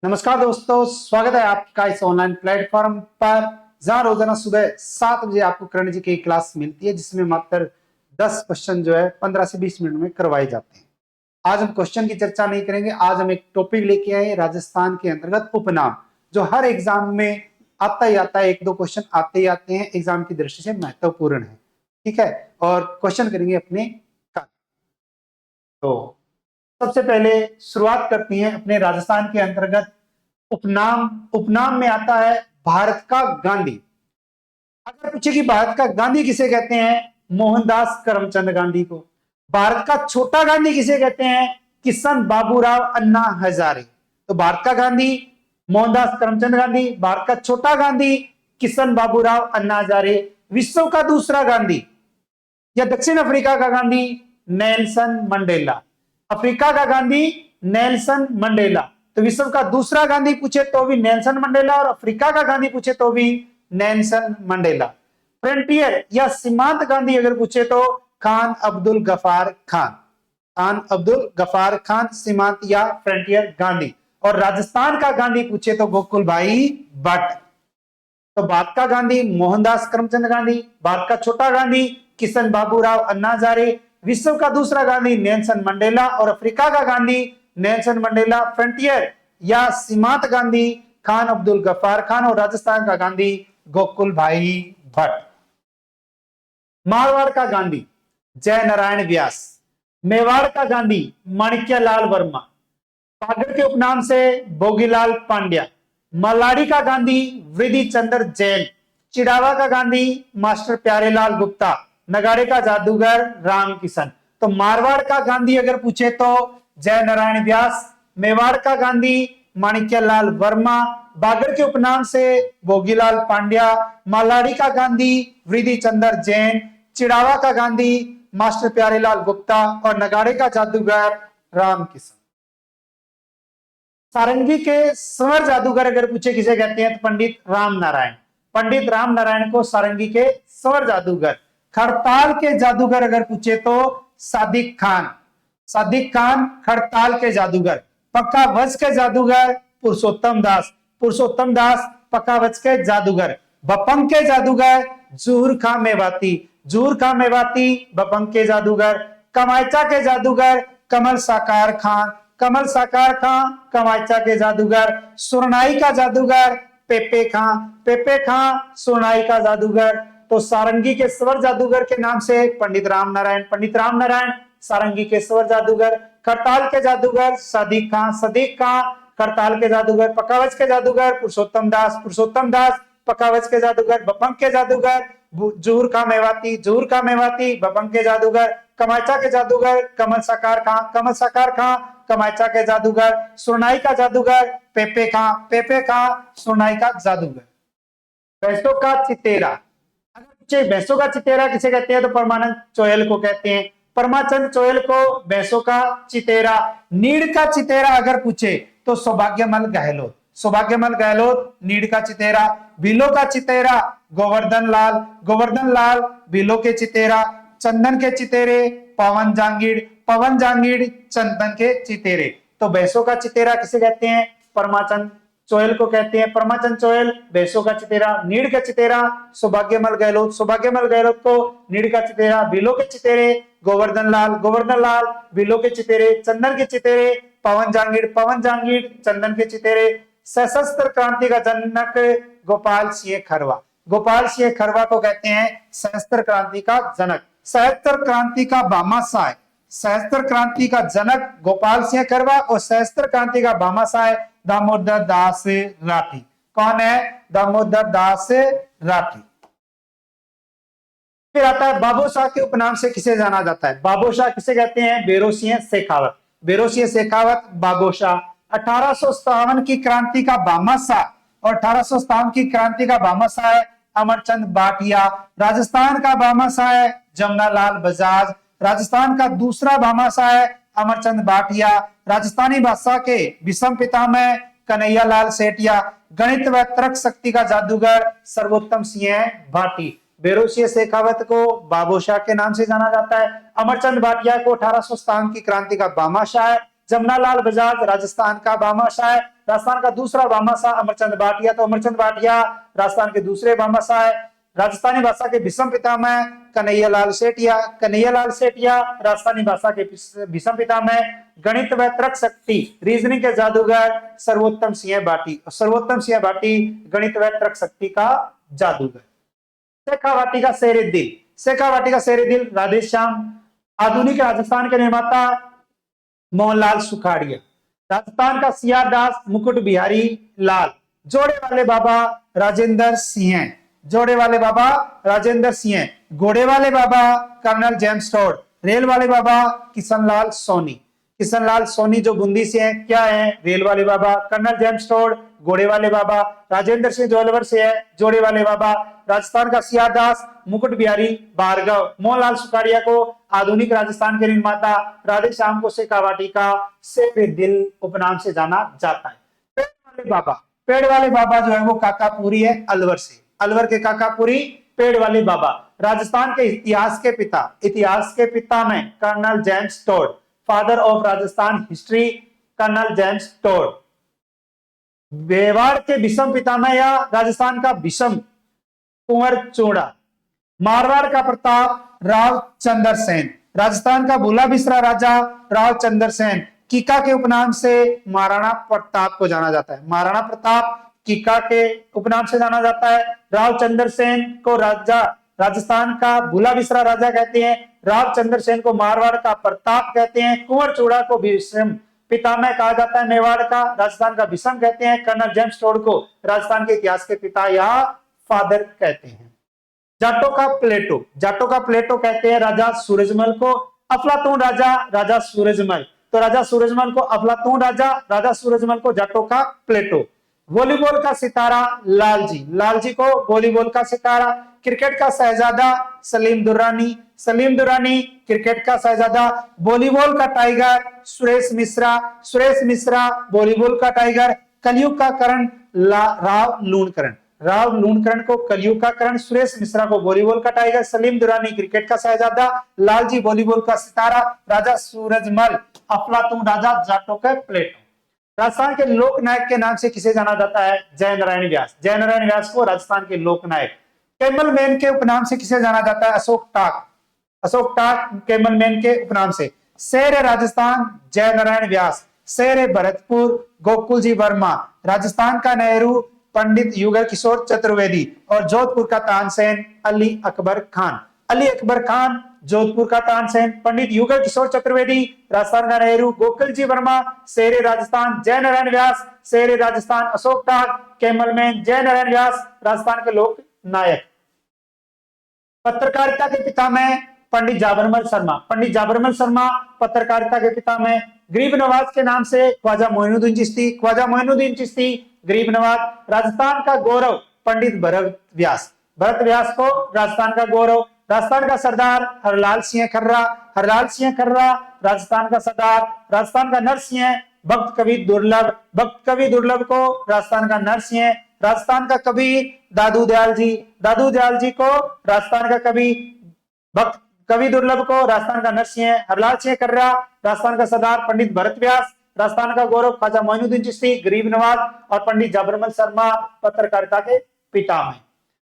नमस्कार दोस्तों, स्वागत है आपका इस ऑनलाइन प्लेटफॉर्म पर जहां रोजाना सुबह 7 बजे आपको करण जी की क्लास मिलती है, जिसमें मात्र 10 क्वेश्चन जो है 15 से 20 मिनट में करवाए जाते हैं। आज हम क्वेश्चन की चर्चा नहीं करेंगे। आज हम एक टॉपिक लेके आए राजस्थान के अंतर्गत उपनाम, जो हर एग्जाम में आता ही आता है। एक दो क्वेश्चन आते ही आते हैं, एग्जाम की दृष्टि से महत्वपूर्ण है। ठीक है, और क्वेश्चन करेंगे अपने का। तो सबसे पहले शुरुआत करती हैं अपने राजस्थान के अंतर्गत उपनाम। उपनाम में आता है भारत का गांधी। अगर पूछे कि भारत का गांधी किसे कहते हैं, मोहनदास करमचंद गांधी को। भारत का छोटा गांधी किसे कहते हैं, किशन बाबूराव अन्ना हजारे। तो भारत का गांधी मोहनदास करमचंद गांधी, भारत का छोटा गांधी किशन बाबूराव अन्ना हजारे। विश्व का दूसरा गांधी या दक्षिण अफ्रीका का गांधी नेल्सन मंडेला। अफ्रीका का गांधी नेल्सन मंडेला। तो विश्व का दूसरा गांधी पूछे तो भी नेल्सन मंडेला, और अफ्रीका का गांधी पूछे तो भी नेल्सन मंडेला। फ्रंटियर या सीमांत गांधी अगर पूछे तो खान अब्दुल गफार खान। खान अब्दुल गफार खान सीमांत या फ्रंटियर गांधी। और राजस्थान का गांधी पूछे तो गोकुल भाई भट्ट। तो भारत का गांधी मोहनदास करमचंद गांधी, भारत का छोटा गांधी किशन बाबूराव अन्ना हजारे, विश्व का दूसरा गांधी नेल्सन मंडेला, और अफ्रीका का गांधी नेल्सन मंडेला। फ्रंटियर या सीमांत गांधी खान अब्दुल गफ्फार खान, और राजस्थान का गांधी गोकुल भाई भट्ट। मारवाड़ का गांधी जय नारायण व्यास। मेवाड़ का गांधी माणिक्यलाल वर्मा। सागर के उपनाम से भोगीलाल पांड्या। मल्लाडी का गांधी विधि चंद्र जैन। चिड़ावा का गांधी मास्टर प्यारेलाल गुप्ता। नगाड़े का जादूगर राम किशन। तो मारवाड़ का गांधी अगर पूछे तो जय नारायण व्यास। मेवाड़ का गांधी माणिक्यलाल वर्मा। बागर के उपनाम से भोगीलाल पांड्या। मल्लाडी का गांधी विधि चंद्र जैन। चिड़ावा का गांधी मास्टर प्यारेलाल गुप्ता, और नगाड़े का जादूगर राम किशन। सारंगी के स्वर जादूगर अगर पूछे किसे कहते हैं तो पंडित राम नारायण। पंडित राम नारायण को सारंगी के स्वर जादूगर। खड़ताल के जादूगर अगर पूछे तो सादिक खान। सादिक खान खड़ताल के जादूगर। पक्का वच के जादूगर पुरुषोत्तम दास। पुरुषोत्तम दास पक्का वच के जादूगर। बपंग के जादूगर जूहर खां मेवाती। जूहर खां मेवाती बपंग के जादूगर। कमायचा के जादूगर कमल साकार खान। कमल साकार खां कमायचा के जादूगर। सुरनाई का जादूगर पेपे खां। पेपे खां सुरनाई का जादूगर। तो सारंगी के स्वर जादूगर के नाम से पंडित राम नारायण। पंडित राम नारायण सारंगी के स्वर जादूगर। खड़ताल के जादूगर सदीक खां। सदीक खां खड़ताल के जादूगर। पकावच के जादूगर पुरुषोत्तम दास। पुरुषोत्तम दास पकावच के जादूगर। बपंग के जादूगर जूहर खां मेवाती। जूहर खां मेवाती बपंग के जादूगर। कमायचा के जादूगर कमल साकार खां। कमल साकार खां कमायचा के जादूगर। सुरनाई का जादूगर पेपे खां। पेपे खां सुरनाई का जादूगर। भैंसों का चितेरा। अगर पूछे भैंसों का चितेरा किसे कहते हैं तो परमानंद चोयल को कहते हैं। परमाचंद चोयल को भैंसों का चितेरा। नीड़ का चितेरा अगर पूछे तो सौभाग्यमल गहलोत। सौभाग्यमल गहलोत नीड़ का चितेरा। भीलों का चितेरा गोवर्धन लाल। गोवर्धन लाल भीलों के चितेरा। चंदन के चितेरे पवन जांगीड़। पवन जांगीड़ चंदन के चितेरे। तो भैंसों का चितेरा किसे कहते हैं, परमाचंद चोयल को कहते हैं। परमाचंद चोयल भैंसों का चितेरा। नीड़ का चितेरा सौभाग्यमल गहलोत। सौभाग्यमल गहलोत को नीड़ का चितेरा। भीलों के चितेरे गोवर्धन लाल। गोवर्धन लाल भीलों के चितेरे। चंदन के चितेरे पवन जांगीड़। पवन जांगीड़ चंदन के चितेरे। सशस्त्र क्रांति का जनक गोपाल सिंह खरवा। गोपाल सिंह खरवा को कहते हैं सशस्त्र क्रांति का जनक। सशस्त्र क्रांति का भामाशाह। सशस्त्र क्रांति का जनक गोपाल सिंह खरवा, और सशस्त्र क्रांति का भामाशाह दामोदर दास राठी। कौन है, दामोदर दास राठी। फिर आता है बाबूशाह के उपनाम से किसे जाना जाता है। बाबूशाह किसे कहते हैं, बेरो सिंह शेखावत। बेरो सिंह शेखावत बाबूशाह। 1857 की क्रांति का भामाशाह, और 1857 की क्रांति का भामाशाह है अमरचंद भाटिया। राजस्थान का भामाशाह है जमनालाल बजाज। राजस्थान का दूसरा भामाशाह है अमरचंद भाटिया। राजस्थानी भाषा के विषम पितामह कन्हैयालाल सेठिया। गणित व तर्क शक्ति का जादूगर सर्वोत्तम सिंह भाटी। बेरो सिंह शेखावत को बाबूशाह के नाम से जाना जाता है। अमरचंद भाटिया को 1857 की क्रांति का भामाशाह, जमनालाल बजाज राजस्थान का भामाशाह है। राजस्थान का दूसरा भामाशाह अमरचंद भाटिया, तो अमरचंद भाटिया राजस्थान के दूसरे भामाशाह है। राजस्थानी भाषा के भीषम पितामह कन्हैयालाल सेठिया, कन्हैयालाल सेठिया राजस्थानी भाषा के भीषम पितामह। गणित व तर्क शक्ति रीजनिंग के जादूगर सर्वोत्तम सिंह भाटी, सर्वोत्तम सिंह भाटी गणित व तर्क शक्ति का जादूगर। शेखावाटी का शेर दिल, शेखावाटी का शेर दिल राधेश्याम। आधुनिक राजस्थान के निर्माता मोहनलाल सुखाड़िया। राजस्थान का सियादास मुकुट बिहारी लाल। जोड़े वाले बाबा राजेंद्र सिंह, जोड़े वाले बाबा राजेंद्र सिंह। घोड़े वाले बाबा कर्नल जेम्स टॉड। रेल वाले बाबा किशनलाल सोनी, किशनलाल सोनी जो बूंदी से हैं, क्या है? रेल वाले बाबा। कर्नल जेम्स टॉड घोड़े वाले बाबा। राजेंद्र सिंह जो अलवर से है, जोड़े वाले बाबा। राजस्थान का सियादास मुकुट बिहारी भार्गव। मोहनलाल सुखाड़िया को आधुनिक राजस्थान के निर्माता, राधेश्याम को शेखावाटी का शेर दिल उपनाम से जाना जाता है। पेड़ वाले बाबा, पेड़ वाले बाबा जो है वो काकापुरी है अलवर से, अलवर के काकापुरी पेड़ वाले बाबा। राजस्थान के इतिहास के पिता, इतिहास के पिता में colonel James Tod, father of Rajasthan history colonel James Tod. Mewar के भीषम पितामह या राजस्थान का भीषम कुंवर चोड़ा। मारवाड़ का प्रताप राव चंद्र सेन। राजस्थान का भूला बिसरा राजा राव चंद्र सेन कीका के उपनाम से महाराणा प्रताप को जाना जाता है। महाराणा प्रताप कीका के उपनाम से जाना जाता है। राव चंद्र सेन को राजा राजस्थान का भूला बिसरा राजा कहते हैं। राव चंद्र सेन को मारवाड़ का प्रताप कहते हैं। कुंवर चोड़ा को भीषम पितामह कहा जाता है मेवाड़ का। राजस्थान का भीषम कहते हैं। कर्नल जेम्स टॉड को राजस्थान के इतिहास के पिता या फादर कहते हैं। जाटों का प्लेटो, जाटों का प्लेटो कहते हैं राजा सूरजमल को। अफलातून राजा राजा सूरजमल, तो राजा सूरजमल को अफलातून राजा, राजा सूरजमल को जाटों का प्लेटो। वॉलीबॉल का सितारा लालजी, लालजी को वॉलीबॉल का सितारा। क्रिकेट का शहजादा सलीम दुर्रानी, सलीम दुर्रानी क्रिकेट का शहजादा। वॉलीबॉल का टाइगर सुरेश मिश्रा, सुरेश मिश्रा वॉलीबॉल का टाइगर। कलयुग का करण राव लूणकरण, राव लूणकरण को कलयुग का करण। सुरेश मिश्रा को वॉलीबॉल का टाइगर। सलीम दुर्रानी क्रिकेट का शहजादा। लालजी वॉलीबॉल का सितारा। राजा सूरजमल अफलातून राजा, जाटों का प्लेटो। राजस्थान के लोकनायक के नाम से किसे जाना जाता है? जय नारायण व्यास, जय नारायण व्यास को राजस्थान के लोकनायक। कैमल मैन के उपनाम से किसे जाना जाता है? अशोक टाक, अशोक टाक कैमल मैन के उपनाम से। शेर राजस्थान जय नारायण व्यास। शेर भरतपुर गोकुल जी वर्मा। राजस्थान का नेहरू पंडित युगल किशोर चतुर्वेदी। और जोधपुर का तानसेन अली अकबर खान, अली अकबर खान जोधपुर का तानसेन। पंडित युगल किशोर चतुर्वेदी, राजस्थान का नेहरू गोकुल जी वर्मा। शेर राजस्थान जय नारायण व्यास। शेर राजस्थान अशोक टाक कैमल मैन जय नारायण व्यास राजस्थान के लोक नायक। पत्रकारिता के पितामह पंडित जाबरमल शर्मा, पंडित जाबरमल शर्मा पत्रकारिता के पितामह। गरीब नवाज के नाम से ख्वाजा मोइनुद्दीन चिश्ती, ख्वाजा मोइनुद्दीन चिश्ती गरीब नवाज। राजस्थान का गौरव पंडित भरत व्यास, भरत व्यास को राजस्थान का गौरव। राजस्थान का सरदार हरलाल सिंह खर्रा, हरलाल सिंह खर्रा राजस्थान का सरदार। राजस्थान का नरसिंह भक्त कवि दुर्लभ, भक्त कवि दुर्लभ को राजस्थान का नरसिंह। राजस्थान का कबीर दादू दयाल जी, दादू दयाल जी को राजस्थान का कवि। भक्त कवि दुर्लभ को राजस्थान का नरसिंह। हरलाल सिंह कर्रा राजस्थान का सरदार। पंडित भरत व्यास राजस्थान का गौरव। ख्वाजा मोइनुद्दीन चिश्ती गरीब नवाज और पंडित जाबरमल शर्मा पत्रकारिता के पितामह।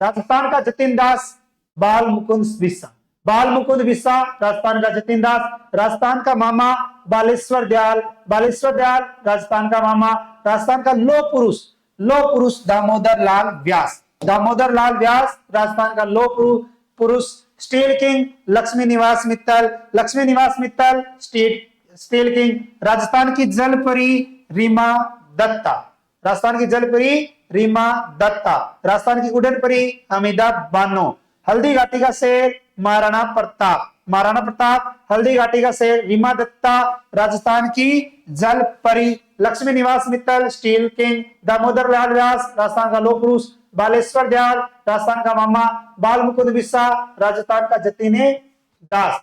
राजस्थान का जतिन दास बाल मुकुंद बिस्सा, बाल मुकुंद बिस्सा राजस्थान का जतिन दास। राजस्थान का मामा बालेश्वर दयाल, बालेश्वर दयाल राजस्थान का मामा। राजस्थान का लो पुरुष, लो पुरुष दामोदर लाल व्यास, दामोदर लाल व्यास राजस्थान का लो पुरुष। स्टील किंग लक्ष्मी निवास मित्तल, लक्ष्मी निवास मित्तल स्टील किंग। राजस्थान की जलपरी रीमा दत्ता, राजस्थान की जलपरी रीमा दत्ता। राजस्थान की उड़न परी हमीदा बानो। हल्दी घाटी का शेर महाराणा प्रताप, महाराणा प्रताप हल्दी घाटी का शेर रीमा दत्ता। राजस्थान की जल परी लक्ष्मी निवास मित्तल स्टील किंग। दामोदर लाल व्यास राजस्थान का लोक पुरुष। बालेश्वर दयाल राजस्थान का मामा। बाल मुकुंद बिस्सा राजस्थान का जतिन दास।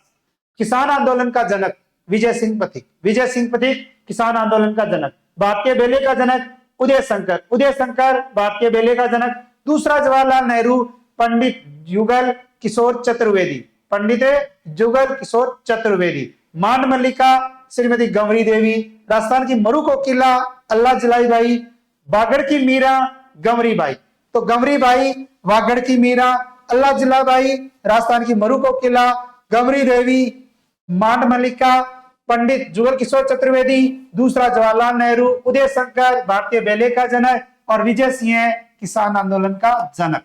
किसान आंदोलन का जनक विजय सिंह पथिक, विजय सिंह पथिक किसान आंदोलन का जनक। भारतीय बेले का जनक उदय शंकर, उदय शंकर भारतीय बेले का जनक। दूसरा जवाहरलाल नेहरू पंडित युगल किशोर चतुर्वेदी, पंडित जुगल किशोर चतुर्वेदी। मान मल्लिका श्रीमती गंवरी देवी, राजस्थान की मरु कोकिला अल्लाह जलाई बाई, बागड़ की मीरा गंवरी बाई। तो गंवरी बाई, वागड़ की मीरा, अल्लाह जलाबाई, राजस्थान की मरु कोकिला, गंवरी देवी, मांड मल्लिका, पंडित जुगल किशोर चतुर्वेदी, दूसरा जवाहरलाल नेहरू, उदय शंकर भारतीय बैले का जनक और विजय सिंह किसान आंदोलन का जनक।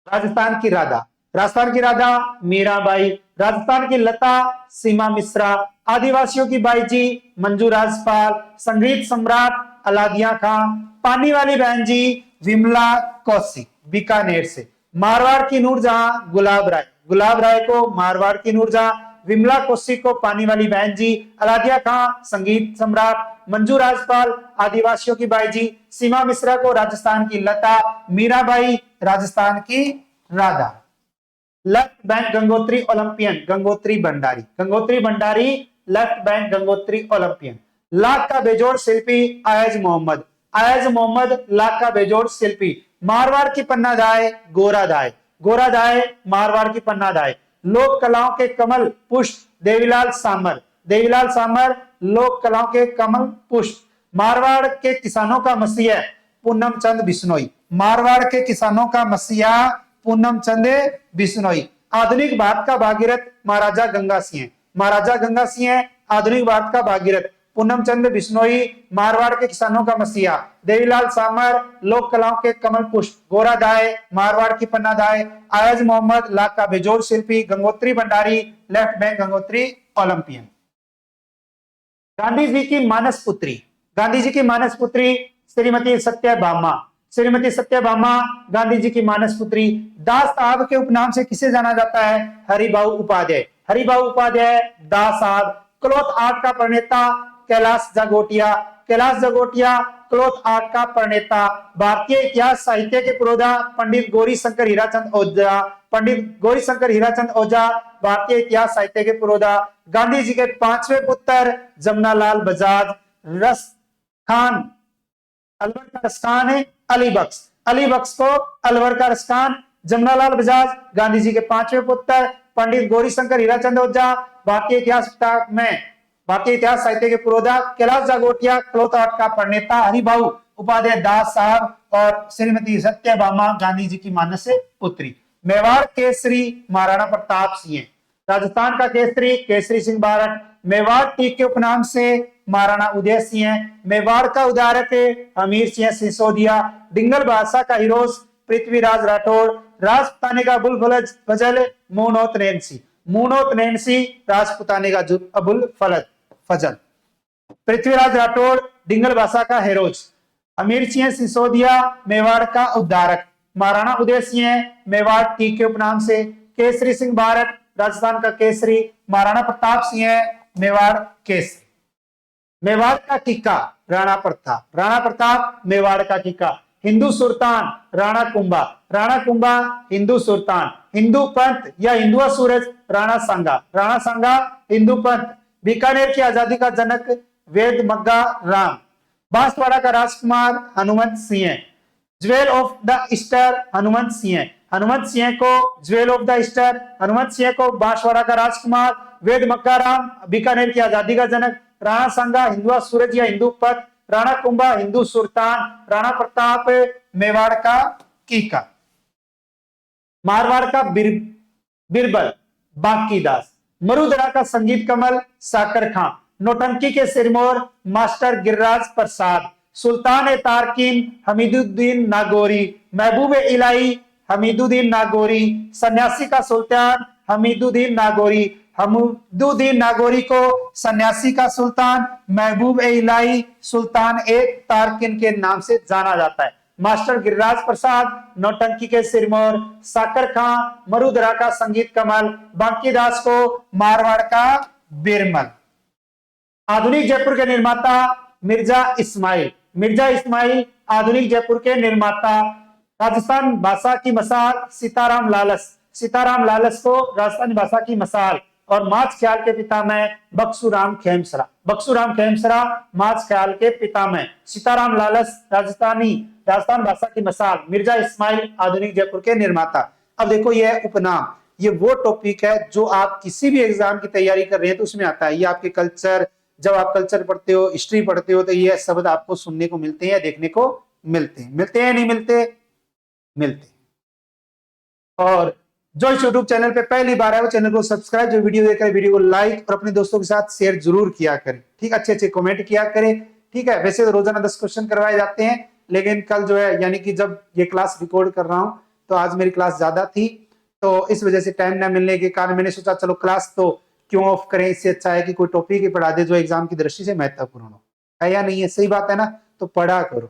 राजस्थान की राधा, राजस्थान की राधा मीराबाई, राजस्थान की लता सीमा मिश्रा, आदिवासियों की बाईजी मंजू राजपाल, संगीत सम्राट अलादिया खां, पानी वाली बहन जी विमला कौशिक बीकानेर से, मारवाड़ की नूरजहां गुलाब राय, गुलाब राय को मारवाड़ की नूरजहां, विमला कौशिक को पानी वाली बहन जी, अलादिया खां संगीत सम्राट, मंजू राजपाल आदिवासियों की बाईजी, सीमा मिश्रा को राजस्थान की लता, मीराबाई राजस्थान की Radha. Left bank Gangotri Olympian Gangotri Bhandari, Gangotri Bhandari left bank Gangotri Olympian. Lakh का बेजोड़ शिल्पी अयज मोहम्मद, अयज मोहम्मद लाख का बेजोड़ शिल्पी। मारवाड़ की पन्नादाय गोरादाय, गोरादाय मारवाड़ की पन्नादाय। लोक कलाओं के कमल पुष्प देवीलाल सामर, देवीलाल सामर लोक कलाओं के कमल पुष्प। मारवाड़ के किसानों का मसीहा पूनम चंद बिश्नोई, मारवाड़ के किसानों का मसीहा पूनम चंद बिश्नोई। आधुनिक भारत का भागीरथ महाराजा गंगा सिंह, महाराजा गंगा सिंह आधुनिक भारत का भागीरथ। पूनम चंद बिश्नोई मारवाड़ के किसानों का मसीहा। देवीलाल सामर लोक कलाओं के कमल पुष्प। गोरादाय मारवाड़ की पन्नादाय। अयज मोहम्मद लाख का बेजोड़ शिल्पी। Gangotri Bhandari left bank Gangotri Olympian. Gandhi ji की मानस पुत्री, गांधी जी की मानस पुत्री श्रीमती सत्यभामा, श्रीमती सत्यभामा गांधी जी की मानस पुत्री। दास साहब के उपनाम से किसे जाना जाता है? हरिभाऊ उपाध्याय, हरिभाऊ उपाध्याय दास साहब। क्लॉथ आर्ट का प्रणेता कैलाश जागोटिया, कैलाश जागोटिया क्लॉथ आर्ट का प्रणेता। भारतीय इतिहास साहित्य के पुरोधा पंडित गौरी शंकर हीराचंद ओझा, पंडित गौरी शंकर हीराचंद ओझा भारतीय इतिहास साहित्य के पुरोधा। गांधी जी के पांचवें पुत्र जमनालाल बजाज, रस खान अलवर का रसखान है अली बख्श, अली बख्श को अलवर का रसखान। जमनालाल बजाज गांधी जी के पांचवें पुत्र। पंडित गौरी शंकर हीराचंद ओझा भारतीय इतिहास में भारतीय इतिहास साहित्य के पुरोधा। कैलाश जागोटिया क्लॉथ आर्ट का प्रणेता। हरिभाऊ उपाध्याय दास साहब और श्रीमती सत्यभामा गांधी जी की मानस पुत्री। मेवाड़ केसरी महाराणा प्रताप सिंह, राजस्थान का केसरी केसरी सिंह बारट। मेवाड़ टीक के उपनाम से महाराणा उदय सिंह। मेवाड़ का उदारक हमीर सिंह सिसोदिया। डिंगल भाषा का हीरोज पृथ्वीराज राठौड़। राजपुताने का अबुल फजल मुनोत नैन्सी, मुनोत नैन्सी राजपुताने का अबुल फजल। पृथ्वीराज राठौड़ डिंगल भाषा का हेरोज। अमीर सिंह सिसोदिया मेवाड़ का उद्धारक। महाराणा उदय सिंह मेवाड़ टीक के उपनाम से। केसरी सिंह बारट राजस्थान का केसरी। महाराणा प्रताप सिंह मेवाड़ केसरी। मेवाड़ का टीका राणा प्रताप, राणा प्रताप मेवाड़ का टीका। हिंदू सुल्तान राणा कुंभा, राणा कुंभा हिंदू सुल्तान। हिंदू पंथ या हिंदुआ सूरज राणा सांगा, राणा सांगा हिंदू पंथ। बीकानेर की आजादी का जनक वेद मग्गा राम। बांसवाड़ा का राजकुमार Hanumant Singh. Jewel of the Easter Hanumant Singh, Hanumant Singh को jewel of the Easter, Hanumant Singh को बांसवाड़ा का राजकुमार। वेद मक्का राम बीकानेर की आजादी का जनक। राणा सांगा हिंदुआ सूरज या हिंदू पथ। राणा कुंभा हिंदू सुल्तान। राणा प्रताप मेवाड़ का कीका। मारवाड़ का बिरबल बांकीदास। मरुधरा का संगीत कमल साकर खां। नौटंकी के सिरमौर मास्टर गिरिराज प्रसाद। सुल्तान ए तारकीन हमीदुद्दीन नागौरी। महबूब इलाही हमीदुद्दीन नागौरी। सन्यासी का सुल्तान हमीदुद्दीन नागौरी। हमीदुद्दीन नागौरी को सन्यासी का सुल्तान, महबूब इलाही सुल्तान ए तारकीन के नाम से जाना जाता है। मास्टर गिरिराज प्रसाद नौटंकी के सिरमौर। साकर खां मरुधरा का संगीत कमल। बांकीदास को मारवाड़ का बिरमल। आधुनिक जयपुर के निर्माता मिर्जा इस्माइल, मिर्जा इस्माइल आधुनिक जयपुर के निर्माता। राजस्थान भाषा की मसाल सीताराम लालस, सीताराम लालस को राजस्थानी भाषा की मसाल। और माछ ख्याल के पिता में बक्सूराम खेमसरा, बक्सूराम खेमसरा माछ ख्याल के पिता में। सीताराम लालस राजस्थान भाषा की मसाल। मिर्जा इस्माइल आधुनिक जयपुर के निर्माता। अब देखो यह उपनाम, ये वो टॉपिक है जो आप किसी भी एग्जाम की तैयारी कर रहे हैं तो उसमें आता है। ये आपके कल्चर, जब आप कल्चर पढ़ते हो, हिस्ट्री पढ़ते हो, तो ये शब्द आपको सुनने को मिलते हैं, देखने को मिलते हैं। मिलते हैं नहीं मिलते? मिलते हैं। और जो इस यूट्यूब चैनल पे पहली बार है वो चैनल को सब्सक्राइब, जो वीडियो देख रहे वीडियो को लाइक और अपने दोस्तों के साथ शेयर जरूर किया करें। ठीक, अच्छे अच्छे कमेंट किया करें। ठीक है, वैसे तो रोजाना 10 क्वेश्चन करवाए जाते हैं, लेकिन कल जो है यानी कि जब ये क्लास रिकॉर्ड कर रहा हूं तो आज मेरी क्लास ज्यादा थी, तो इस वजह से टाइम ना मिलने के कारण मैंने सोचा चलो क्लास तो क्यों ऑफ करें, इससे अच्छा है कि कोई टॉपिक ही पढ़ा दे जो एग्जाम की दृष्टि से महत्वपूर्ण हो। है या नहीं है? सही बात है ना? तो पढ़ा करो।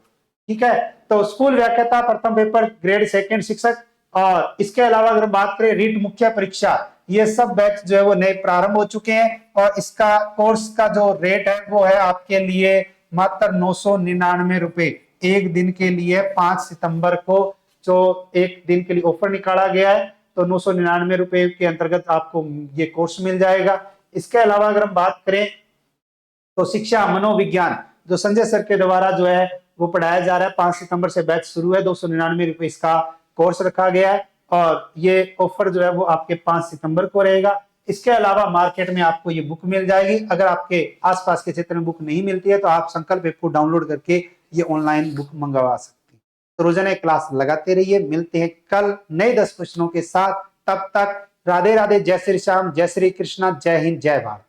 ठीक है, तो स्कूल व्याख्याता प्रथम पेपर ग्रेड सेकंड शिक्षक, और इसके अलावा अगर बात करें रीट मुख्य परीक्षा, ये सब बैच जो है वो नए प्रारंभ हो चुके हैं और इसका कोर्स का जो रेट है वो है आपके लिए मात्र 999 रुपए एक दिन के लिए। 5 सितंबर को जो एक दिन के लिए ऑफर निकाला गया है, तो 999 रुपए के अंतर्गत आपको ये कोर्स मिल जाएगा। इसके अलावा अगर हम बात करें तो शिक्षा मनोविज्ञान जो संजय सर के द्वारा जो है वो पढ़ाया जा रहा है, 5 सितंबर से बैच शुरू है, 299 रुपए इसका कोर्स रखा गया है और ये ऑफर जो है वो आपके 5 सितंबर को रहेगा। इसके अलावा मार्केट में आपको ये बुक मिल जाएगी। अगर आपके आसपास के क्षेत्र में बुक नहीं मिलती है तो आप संकल्प ऐप को डाउनलोड करके ये ऑनलाइन बुक मंगवा सकते हैं। तो रोजाना क्लास लगाते रहिए। मिलते हैं कल नए 10 प्रश्नों के साथ। तब तक राधे राधे, जय श्री श्याम, जय श्री कृष्णा, जय हिंद, जय भारत।